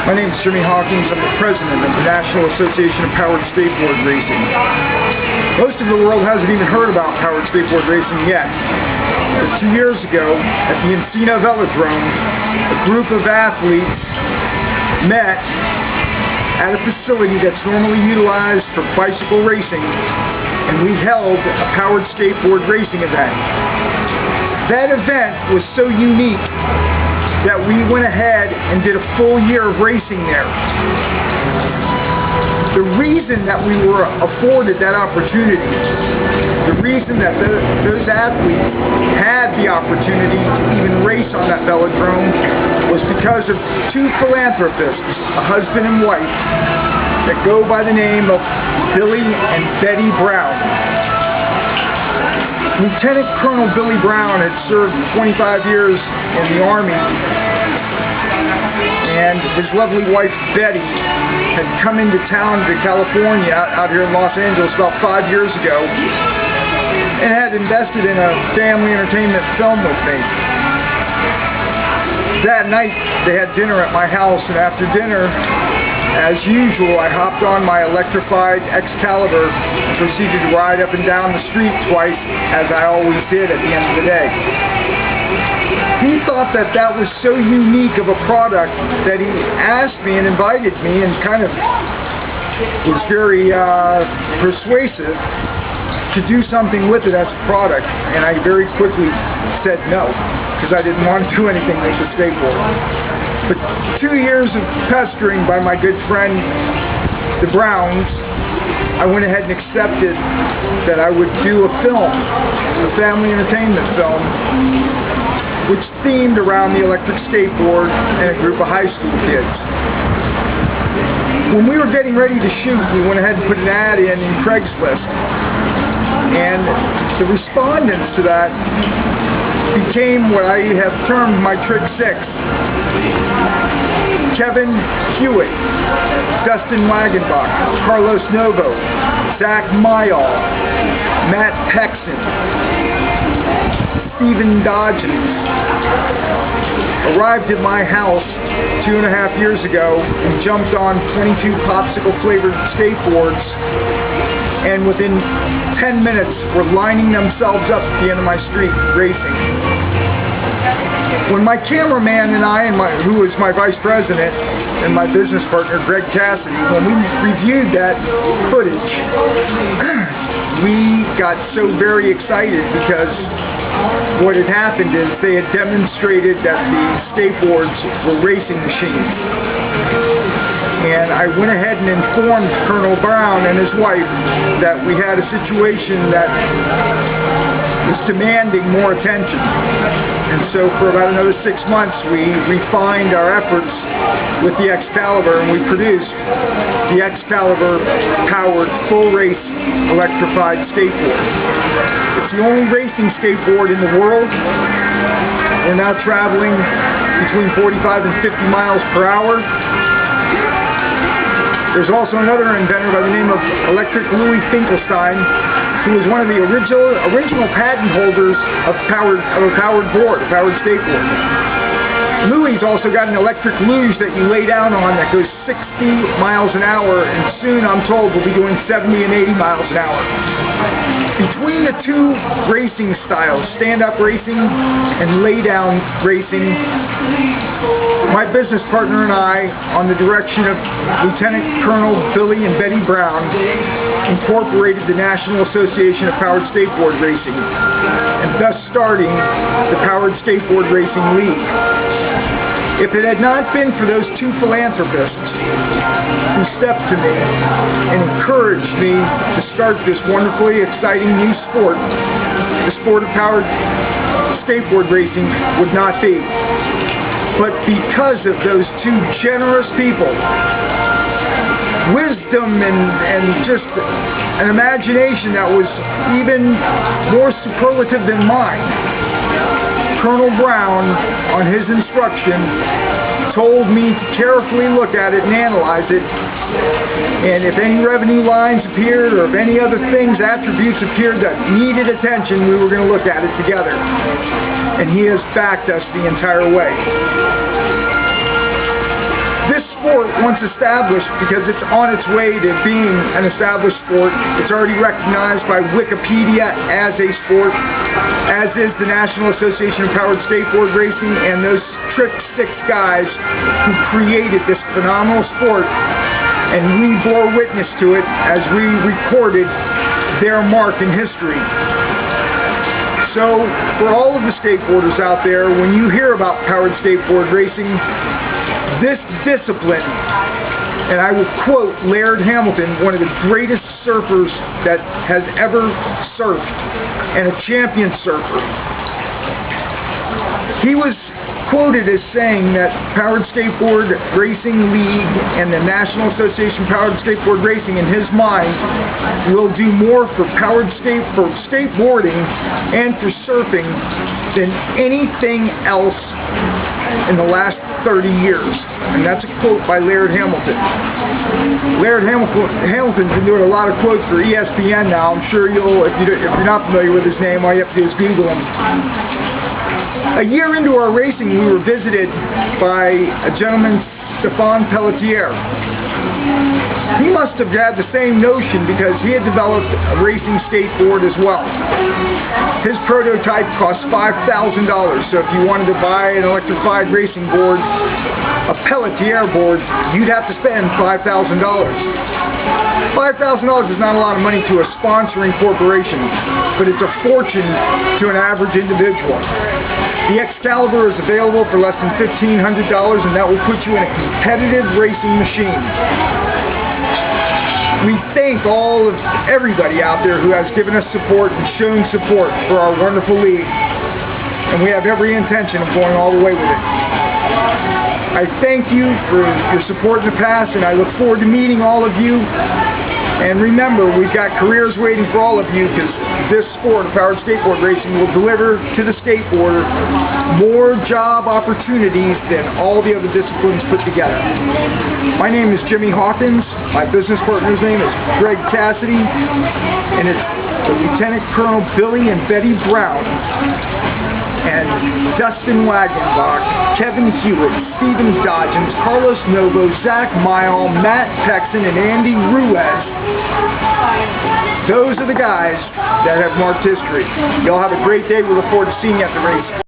My name is Hawkins. I'm the president of the National Association of Powered Skateboard Racing. Most of the world hasn't even heard about powered skateboard racing yet. But 2 years ago, at the Encino Velodrome, a group of athletes met at a facility that's normally utilized for bicycle racing, and we held a powered skateboard racing event. That event was so unique that we went ahead and did a full year of racing there. The reason that we were afforded that opportunity, the reason that those athletes had the opportunity to even race on that velodrome was because of two philanthropists, a husband and wife, that go by the name of Billy and Betty Brown. Lieutenant Colonel Billy Brown had served 25 years in the Army, and his lovely wife Betty had come into town to California, out here in Los Angeles, about 5 years ago, and had invested in a family entertainment film with me. That night they had dinner at my house, and after dinner, as usual, I hopped on my electrified X-Calibur and proceeded to ride up and down the street twice, as I always did at the end of the day. He thought that that was so unique of a product that he asked me and invited me and kind of was very persuasive to do something with it as a product, and I very quickly said no, because I didn't want to do anything with the skateboard. But 2 years of pestering by my good friend, the Browns, I went ahead and accepted that I would do a film, a family entertainment film, which themed around the electric skateboard and a group of high school kids. When we were getting ready to shoot, we went ahead and put an ad in Craigslist, and the respondents to that became what I have termed my Trick Six. Kevin Hewitt, Dustin Wagenbach, Carlos Novo, Zach Mayall, Matt Pexon, Stephen Dodgens arrived at my house 2.5 years ago and jumped on 22 popsicle-flavored skateboards, and within 10 minutes were lining themselves up at the end of my street racing. When my cameraman and I, who was my vice president, and my business partner, Greg Cassidy, when we reviewed that footage, we got so very excited because what had happened is they had demonstrated that the skateboards were racing machines. And I went ahead and informed Colonel Brown and his wife that we had a situation that was demanding more attention. And so for about another 6 months, we refined our efforts with the X-Calibur, and we produced the X-Calibur powered full race electrified skateboard. It's the only racing skateboard in the world. We're now traveling between 45 and 50 miles per hour. There's also another inventor by the name of Electric Louis Finkelstein, who was one of the original patent holders of a powered skateboard. Louis also got an electric luge that you lay down on that goes 60 miles an hour, and soon, I'm told, we'll be doing 70 and 80 miles an hour. Between the two racing styles, stand-up racing and lay-down racing, my business partner and I, on the direction of Lieutenant Colonel Billy and Betty Brown, incorporated the National Association of Powered Skateboard Racing, and thus starting the Powered Skateboard Racing League. If it had not been for those two philanthropists who stepped to me and encouraged me to start this wonderfully exciting new sport, the sport of powered skateboard racing would not be. But because of those two generous people, wisdom and just an imagination that was even more superlative than mine, Colonel Brown, on his instruction, told me to carefully look at it and analyze it, and if any revenue lines appeared or if any other things, attributes appeared that needed attention, we were going to look at it together. And he has backed us the entire way. This sport, once established, because it's on its way to being an established sport, it's already recognized by Wikipedia as a sport, as is the National Association of Powered Skateboard Racing and those Trick Six guys who created this phenomenal sport, and we bore witness to it as we recorded their mark in history. So, for all of the skateboarders out there, when you hear about powered skateboard racing, this discipline, and I will quote Laird Hamilton, one of the greatest surfers that has ever surfed, and a champion surfer. He was quoted as saying that Powered Skateboard Racing League and the National Association of Powered Skateboard Racing, in his mind, will do more for skateboarding and for surfing than anything else in the last 30 years. And that's a quote by Laird Hamilton. Laird Hamilton's been doing a lot of quotes for ESPN now. I'm sure you'll, if you're not familiar with his name, all you have to do is Google him. A year into our racing, we were visited by a gentleman, Stefan Pelletier. He must have had the same notion because he had developed a racing skateboard as well. His prototype cost $5,000, so if you wanted to buy an electrified racing board, a Pelletier board, you'd have to spend $5,000. $5,000 is not a lot of money to a sponsoring corporation, but it's a fortune to an average individual. The X-Calibur is available for less than $1,500, and that will put you in a competitive racing machine. We thank everybody out there who has given us support and shown support for our wonderful league, and we have every intention of going all the way with it. I thank you for your support in the past, and I look forward to meeting all of you. And remember, we've got careers waiting for all of you, because this sport of powered skateboard racing will deliver to the skateboarder more job opportunities than all the other disciplines put together. My name is Jimmy Hawkins. My business partner's name is Greg Cassidy, and it's Lieutenant Colonel Billy and Betty Brown, and Dustin Wagenbach, Kevin Hewitt, Steven Dodgens, Carlos Novo, Zach Mile, Matt Texan, and Andy Ruiz. Those are the guys that have marked history. Y'all have a great day. We look forward to seeing you at the race.